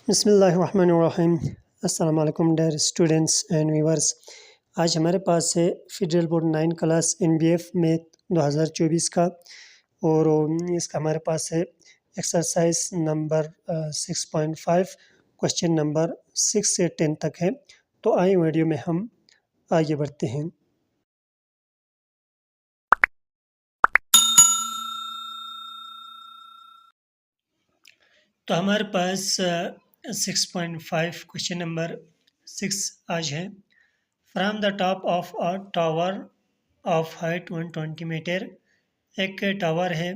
बिस्मिल्लाहिर्रहमानिर्रहीम। अस्सलाम वालेकुम डियर स्टूडेंट्स एंड व्यूअर्स। आज हमारे पास है federal board 9 class NBF math 2024 का और इसका हमारे पास है एक्सरसाइज नंबर 6.5 क्वेश्चन नंबर 6 से 10 तक है। तो आइए वीडियो में हम आगे बढ़ते हैं। तो हमारे पास 6.5 क्वेश्चन नंबर 6 आज है। From the top of a tower of height 120 metre, एक टावर है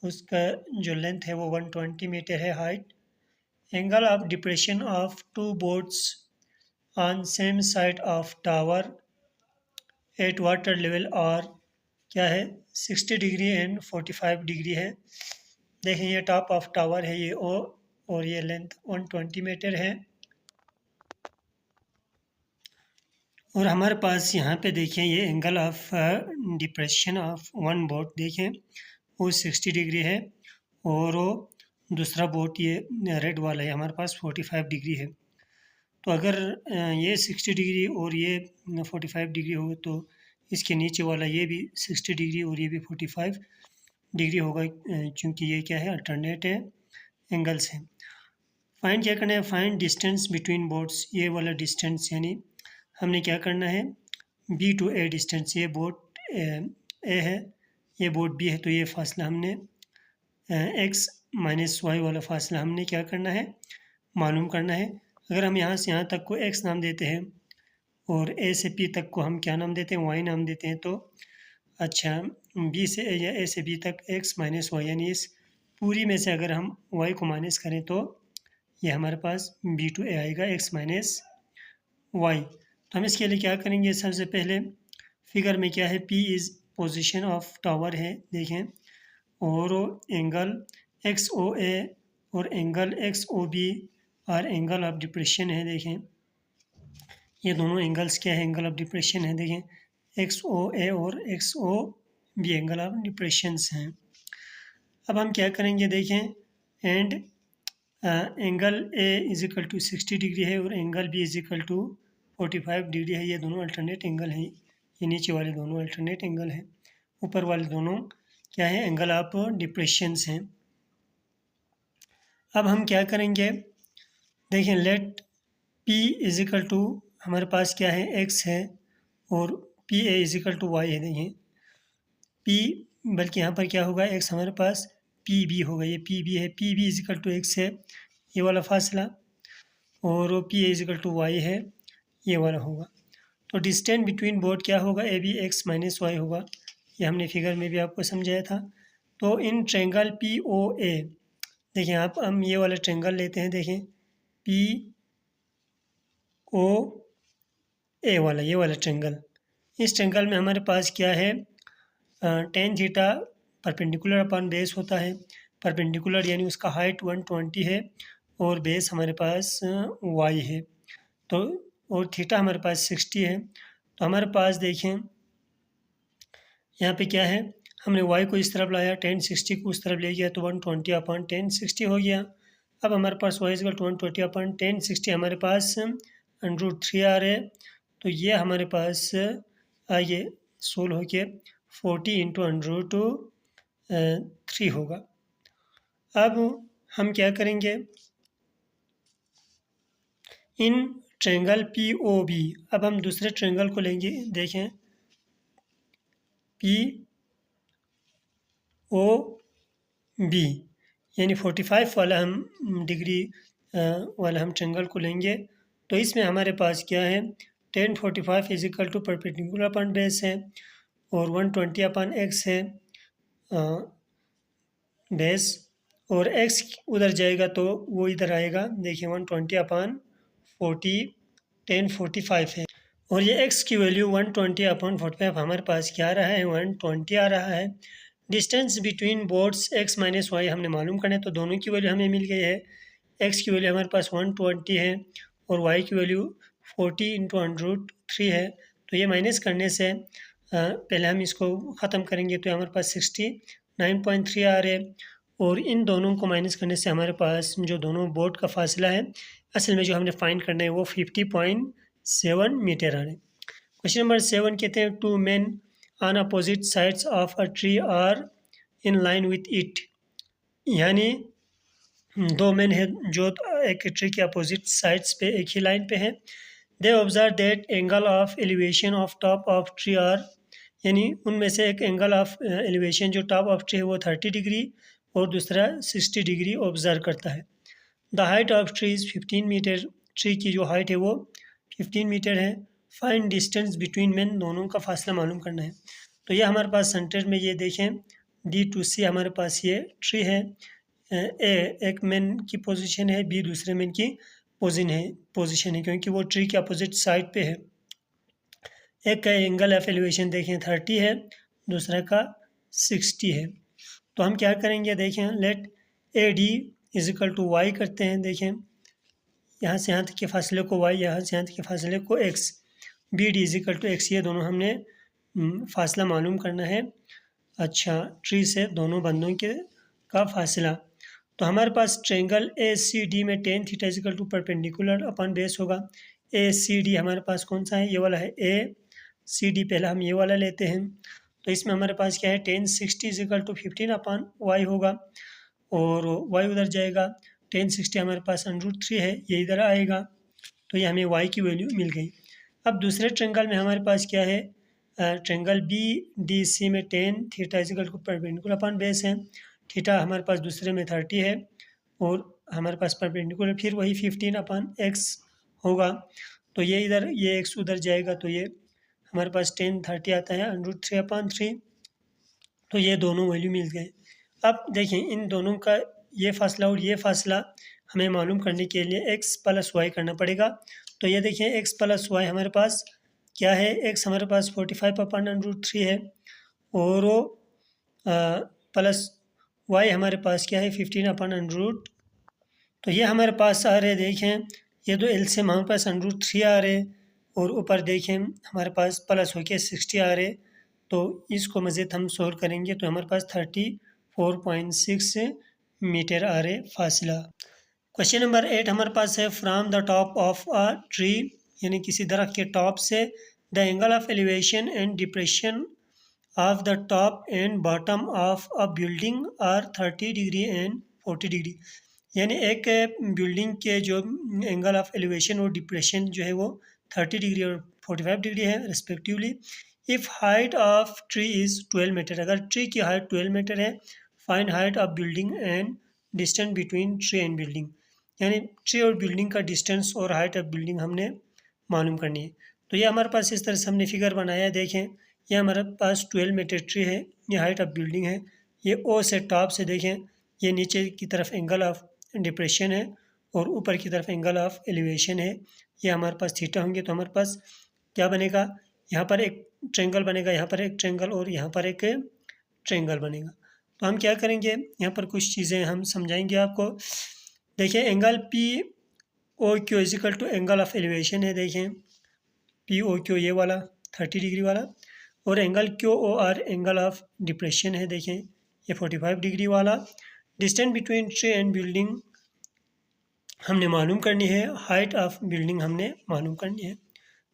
उसका जो लेंथ है वो 120 मीटर है height. Angle of depression of two boats on same side of tower at water level और क्या है 60 डिग्री एंड 45 डिग्री है। देखें ये टॉप ऑफ टावर है ये और ये लेंथ 120 मीटर है और हमारे पास यहाँ पे देखें ये angle of depression of one boat देखें वो 60 डिग्री है और वो दूसरा बोट ये रेड वाला है हमारे पास 45 डिग्री है। तो अगर ये 60 डिग्री और ये 45 डिग्री हो तो इसके नीचे वाला ये भी 60 डिग्री और ये भी 45 डिग्री होगा क्योंकि ये क्या है अल्टरनेट है एंगल्स हैं। फाइंड क्या करना है, फाइंड डिस्टेंस बिटवीन बोट्स, ये वाला डिस्टेंस यानी हमने क्या करना है बी टू ए डिस्टेंस, ये बोट ए है ये बोट बी है तो ये फासला हमने एक्स माइनस वाई वाला फासला हमने क्या करना है मालूम करना है। अगर हम यहाँ से यहाँ तक को एक्स नाम देते हैं और ए से पी तक को हम क्या नाम देते हैं वाई नाम देते हैं, तो अच्छा बी से ए या ए से बी तक एक्स माइनस वाई यानी इस पूरी में से अगर हम वाई को माइनस करें तो ये हमारे पास बी टू ए आएगा एक्स माइनस वाई। तो हम इसके लिए क्या करेंगे, सबसे पहले फिगर में क्या है P is position of tower है देखें और एंगल एक्स ओ ए और एंगल एक्स ओ बी और एंगल ऑफ डिप्रेशन है देखें ये दोनों एंगल्स क्या है एंगल ऑफ डिप्रेशन है देखें एक्स ओ ए और X O B angle of depressions हैं। अब हम क्या करेंगे देखें and angle A is equal to 60 degree है और angle B is equal to 45 degree है। ये दोनों अल्टरनेट एंगल हैं, ये नीचे वाले दोनों अल्टरनेट एंगल हैं, ऊपर वाले दोनों क्या है एंगल ऑफ डिप्रेशंस हैं। अब हम क्या करेंगे देखें let P is equal to हमारे पास क्या है एक्स है और P A is equal to y है देखें पी बल्कि यहाँ पर क्या होगा एक्स हमारे पास पी बी होगा, ये पी बी है P B is equal to x है ये वाला फासला और P A is equal to y है ये वाला होगा। तो डिस्टेंस बिटवीन बोर्ड क्या होगा A B x minus y होगा, ये हमने फिगर में भी आपको समझाया था। तो इन ट्रेंगल पी ओ ए देखें आप हम ये वाला ट्रेंगल लेते हैं देखें पी ओ ए वाला ये वाला ट्रेंगल, इस ट्रेंगल में हमारे पास क्या है tan theta perpendicular upon base होता है। परपेंडिकुलर यानी उसका हाइट 120 है और बेस हमारे पास वाई है तो और थीटा हमारे पास 60 है। तो हमारे पास देखें यहाँ पे क्या है हमने वाई को इस तरफ लाया टेन 60 को उस तरफ ले गया तो 120 अपॉन टेन 60 हो गया। अब हमारे पास y equal to 120 upon ten 60 हमारे पास √3 आ रहे हैं तो ये हमारे पास ये सोल्व हो के 40 इंटू √3 होगा। अब हम क्या करेंगे in triangle P O B, अब हम दूसरे ट्रेंगल को लेंगे देखें पी ओ बी यानी 45 वाला हम डिग्री वाला हम ट्रेंगल को लेंगे तो इसमें हमारे पास क्या है tan 45 is equal to perpendicular upon base है और 120 अपॉन एक्स है बेस और एक्स उधर जाएगा तो वो इधर आएगा देखिए 120 अपॉन 40 टेन 45 है और ये x की वैल्यू 120 अपॉन 45 हमारे पास क्या आ रहा है 120 आ रहा है। Distance between boats x minus y हमने मालूम करना है तो दोनों की वैल्यू हमें मिल गई है। x की वैल्यू हमारे पास 120 है और y की वैल्यू 40 इंटू √3 है तो ये माइनस करने से पहले हम इसको ख़त्म करेंगे तो हमारे पास 69.3 आ रहे और इन दोनों को माइनस करने से हमारे पास जो दोनों बोर्ड का फासला है, असल में जो हमने फाइंड करना है वो 50.7 मीटर आ रहा है। क्वेश्चन नंबर 7 कहते हैं two men on opposite sides of a tree are in line with it, यानी दो मैन है जो एक ट्री के अपोजिट साइड्स पे एक ही लाइन पे हैं। They observe that angle of elevation of top of tree are, यानी उनमें से एक एंगल ऑफ एलिवेशन जो टॉप ऑफ ट्री है वो 30 डिग्री और दूसरा 60 डिग्री ऑब्जर्व करता है। The height of tree is 15 metre, tree की जो हाइट है वो 15 मीटर है। फाइंड डिस्टेंस बिटवीन मैन, दोनों का फासला मालूम करना है। तो ये हमारे पास सेंटर में ये देखें D2C हमारे पास ये ट्री है, ए एक मैन की पोजीशन है, बी दूसरे मैन की पोजीशन है क्योंकि वो ट्री के अपोजिट साइड पे है। एक का एंगल ऑफ एलिवेशन देखें 30 है, दूसरा का 60 है। तो हम क्या करेंगे देखें, let A D is equal to y करते हैं। देखें यहाँ से यहाँ तक के फासले को वाई, यहाँ से यहाँ तक के फासले को x, B D is equal to x, ये दोनों हमने फासला मालूम करना है। अच्छा, ट्री से दोनों बंदों के का फासला, तो हमारे पास ट्रेंगल ए सी डी में tan theta is equal to perpendicular upon base होगा। ए सी डी हमारे पास कौन सा है, ये वाला है। ए सी डी पहला हम ये वाला लेते हैं, तो इसमें हमारे पास क्या है, tan 60 is equal to 15 upon Y होगा और वाई उधर जाएगा। टेन 60 हमारे पास √3 है, ये इधर आएगा, तो ये हमें वाई की वैल्यू मिल गई। अब दूसरे ट्रेंगल में हमारे पास क्या है, ट्रेंगल बी डी सी में tan theta is equal to perpendicular upon base है। थीटा हमारे पास दूसरे में 30 है और हमारे पास परपेंडिकुलर फिर वही 15 अपन एक्स होगा, तो ये इधर ये एक्स उधर जाएगा, तो ये हमारे पास 10 30 आता है √3 अपन 3, तो ये दोनों वैल्यू मिल गए। अब देखें इन दोनों का ये फासला और ये फासला हमें मालूम करने के लिए एक्स प्लस वाई करना पड़ेगा। तो ये देखें एक्स प्लस वाई हमारे पास क्या है, एक्स हमारे पास 45 अपन √3 है और प्लस वाई हमारे पास क्या है 15 अपन √ तो ये हमारे पास आ रहे, देखें ये तो एलसीएम हमारे पास √3 आ रहे और ऊपर देखें हमारे पास प्लस होके 60 आ रहे, तो इसको मज़ीद हम सोल्व करेंगे तो हमारे पास 34.6 मीटर आ रहे फासला। क्वेश्चन नंबर 8 हमारे पास है from the top of a tree, यानी किसी दरख्त के टॉप से the angle of elevation and depression of the top and bottom of a building are 30 degree and 40 degree, यानी एक बिल्डिंग के जो एंगल ऑफ एलिवेशन और डिप्रेशन जो है वो 30 डिग्री और 45 डिग्री है respectively. If height of tree is 12 metre, अगर ट्री की हाइट 12 मीटर है, find height of building and distance between tree and building, यानी ट्री और बिल्डिंग का डिस्टेंस और हाइट ऑफ बिल्डिंग हमने मालूम करनी है। तो ये हमारे पास इस तरह से हमने फिगर बनाया है। देखें ये हमारे पास 12 मीटर ट्री है, ये हाइट ऑफ बिल्डिंग है, ये ओ से टॉप से देखें ये नीचे की तरफ एंगल ऑफ डिप्रेशन है और ऊपर की तरफ एंगल ऑफ एलिवेशन है, ये हमारे पास थीटा होंगे। तो हमारे पास क्या बनेगा, यहाँ पर एक ट्रेंगल बनेगा, यहाँ पर एक ट्रेंगल और यहाँ पर एक ट्रेंगल बनेगा। तो हम क्या करेंगे, यहाँ पर कुछ चीज़ें हम समझाएंगे आपको। देखिए angle P O Q is equal to angle of elevation है, देखें पी ओ क्यू ये वाला 30 डिग्री वाला, और angle Q O R angle of depression है, देखें ये 45 डिग्री वाला। Distance between tree and building हमने मालूम करनी है, हाइट ऑफ बिल्डिंग हमने मालूम करनी है।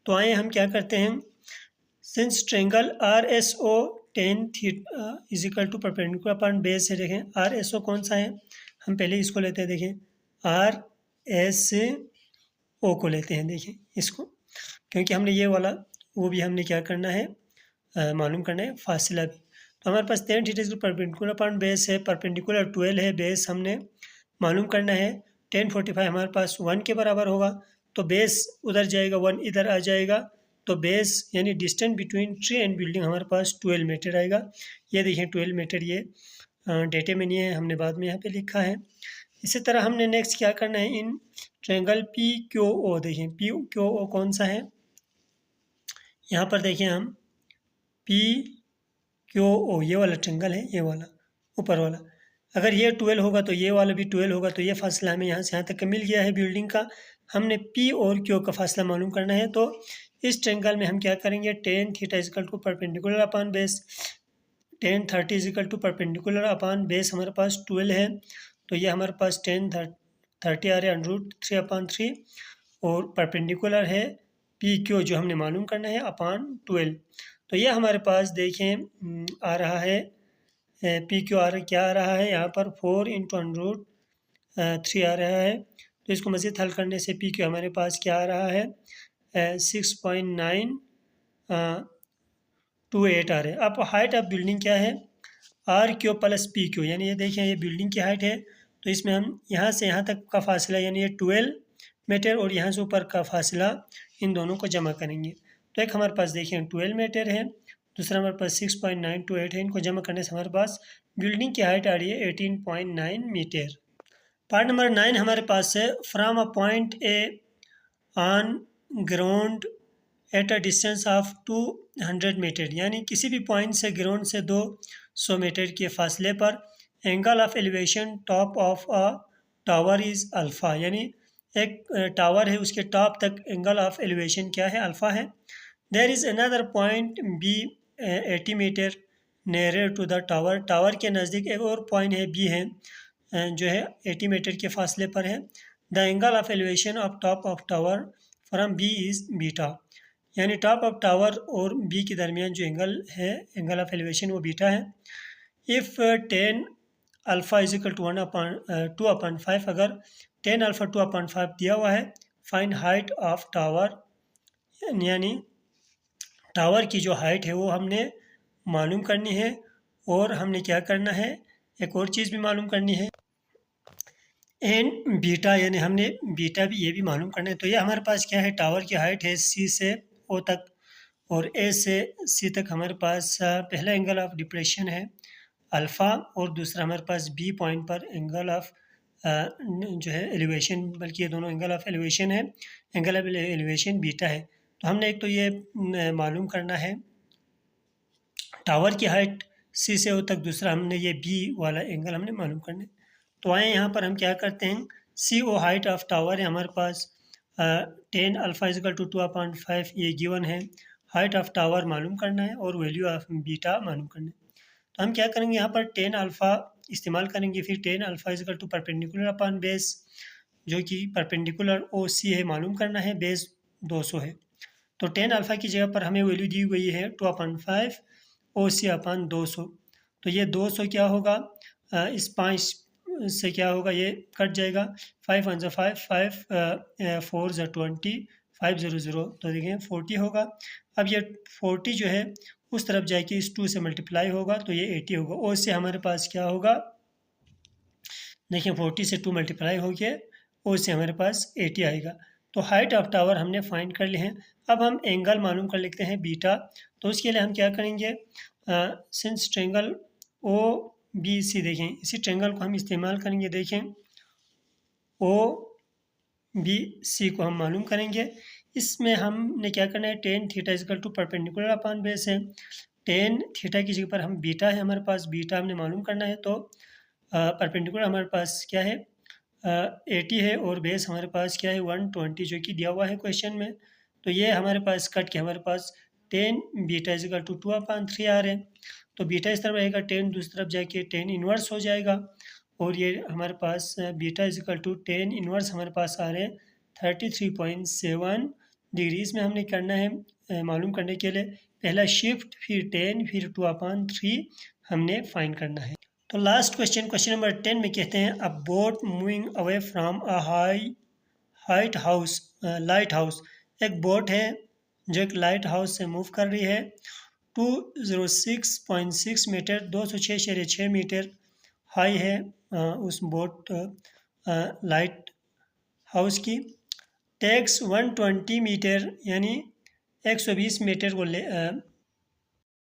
तो आए हम क्या करते हैं, since triangle R S O tan theta is equal to perpendicular upon base है, देखें आर एस ओ कौन सा है, हम पहले इसको लेते हैं, देखें आर एस ओ को लेते हैं, देखें इसको, क्योंकि हमने ये वाला वो भी हमने क्या करना है मालूम करना है फासला भी। तो हमारे पास 10 theta is perpendicular upon base है, परपेंडिकुलर 12 है, बेस हमने मालूम करना है। 1045 हमारे पास 1 के बराबर होगा, तो बेस उधर जाएगा 1 इधर आ जाएगा, तो बेस यानी distance between tree and building हमारे पास 12 मीटर आएगा। ये देखिए 12 मीटर ये डेटे में नहीं है, हमने बाद में यहाँ पे लिखा है। इसी तरह हमने नेक्स्ट क्या करना है, in triangle P Q O, देखें पी क्यू ओ कौन सा है, यहाँ पर देखें हम पी क्यू ओ ये वाला ट्रेंगल है, ये वाला ऊपर वाला, अगर ये 12 होगा तो ये वाला भी 12 होगा, तो ये फासला हमें यहाँ से यहाँ तक का मिल गया है बिल्डिंग का। हमने पी और क्यू का फासला मालूम करना है, तो इस ट्रेंगल में हम क्या करेंगे, 10 theta is equal to perpendicular upon base, tan 30 is equal to perpendicular upon base हमारे पास 12 है, तो ये हमारे पास टेन 30 आ रहा है √3/3 और परपेंडिकुलर है पी क्यू जो हमने मालूम करना है अपॉन 12। तो ये हमारे पास देखें आ रहा है पी क्यू क्या आ रहा है यहाँ पर 4 × √3 आ रहा है। तो इसको मज़ीद हल करने से पी क्यू हमारे पास क्या आ रहा है 6.928 आ रहा है। अब हाइट ऑफ बिल्डिंग क्या है R Q plus P Q, यानी ये देखें ये बिल्डिंग की हाइट है, तो इसमें हम यहाँ से यहाँ तक का फासला यानी ये 12 मीटर और यहाँ से ऊपर का फासला इन दोनों को जमा करेंगे। तो एक हमारे पास देखें 12 मीटर है, दूसरा हमारे पास 6.928 है, इनको जमा करने से हमारे पास बिल्डिंग की हाइट आ रही है 18.9 मीटर। पार्ट नंबर 9 हमारे पास है from a point A on ground at a distance of 200 metre, यानी किसी भी पॉइंट से ग्राउंड से 200 मीटर के फासले पर angle of elevation top of a tower is alpha, यानी एक टावर है उसके टॉप तक एंगल ऑफ एलिवेशन क्या है अल्फ़ा है। There is another point B 80 metre near to the tower, tower के नज़दीक एक और पॉइंट है बी है जो है 80 मीटर के फासले पर है। The angle of elevation of top of tower from B is beta, यानी टॉप ऑफ टावर और बी के दरमियान जो एंगल है एंगल ऑफ एलिवेशन वो बीटा है। If 10 alpha is equal to 2/5, अगर 10 अल्फ़ा 2/5 दिया हुआ है, फाइंड हाइट ऑफ टावर, यानी टावर की जो हाइट है वो हमने मालूम करनी है। और हमने क्या करना है एक और चीज़ भी मालूम करनी है एंड बीटा, यानी हमने बीटा भी ये भी मालूम करना है। तो ये हमारे पास क्या है टावर की हाइट है सी से ओ तक और ए से सी तक हमारे पास पहला एंगल ऑफ डिप्रेशन है अल्फ़ा और दूसरा हमारे पास बी पॉइंट पर एंगल ऑफ जो है एलिवेशन, बल्कि ये दोनों एंगल ऑफ एलिवेशन है, एंगल ऑफ एलिवेशन बीटा है। तो हमने एक तो ये मालूम करना है टावर की हाइट सी से ओ तक, दूसरा हमने ये बी वाला एंगल हमने मालूम करना है। तो आए यहाँ पर हम क्या करते हैं सी ओ हाइट ऑफ टावर है हमारे पास 10 अल्फ़ा इज़िकल टू 2/5 ये गिवन है, हाइट ऑफ टावर मालूम करना है और वैल्यू ऑफ बीटा मालूम करना है। तो हम क्या करेंगे यहाँ पर 10 अल्फ़ा इस्तेमाल करेंगे, फिर 10 alpha is equal to perpendicular upon base जो कि परपेंडिकुलर ओ सी है मालूम करना है, बेस 200 है। तो 10 अल्फ़ा की जगह पर हमें वैल्यू दी गई है 2/5 ओ सी अपॉन 200। तो ये 200 क्या होगा इस 5 से क्या होगा ये कट जाएगा, 5 1 5 5 4 20 5 0 0, तो देखें 40 होगा। अब ये 40 जो है उस तरफ जाके इस 2 से मल्टीप्लाई होगा तो ये 80 होगा। ओ से हमारे पास क्या होगा देखिए 40 से 2 मल्टीप्लाई हो गया, ओ से हमारे पास 80 आएगा। तो हाइट ऑफ टावर हमने फाइंड कर लिए हैं। अब हम एंगल मालूम कर लेते हैं बीटा। तो उसके लिए हम क्या करेंगे since triangle O B C देखें इसी ट्रेंगल को हम इस्तेमाल करेंगे, देखें ओ बी सी को हम मालूम करेंगे। इसमें हमने क्या करना है tan theta is equal to perpendicular upon base है, टेन थीटा की जगह पर हम बीटा है हमारे पास, बीटा हमने मालूम करना है। तो परपेंडिकुलर हमारे पास क्या है 80 है और बेस हमारे पास क्या है 120 जो कि दिया हुआ है क्वेश्चन में। तो ये हमारे पास कट के हमारे पास 10 बीटा इजकल टू 2/3 आ रहे हैं। तो बीटा इस तरफ रहेगा 10 दूसरी तरफ जाके 10 इन्वर्स हो जाएगा और ये हमारे पास बीटा इजकल टू 10 इन्वर्स हमारे पास आ रहे हैं 33.7 डिग्री। इसमें हमने करना है मालूम करने के लिए पहला शिफ्ट फिर 10 फिर 2/3 हमने फाइंड करना है। तो लास्ट क्वेश्चन क्वेश्चन नंबर 10 में कहते हैं अ boat moving away from a height house light house, एक बोट है जो एक लाइट हाउस से मूव कर रही है 206.6 मीटर 206.6 मीटर हाई है उस बोट लाइट हाउस की, टेक्स 120 मीटर यानी 120 मीटर को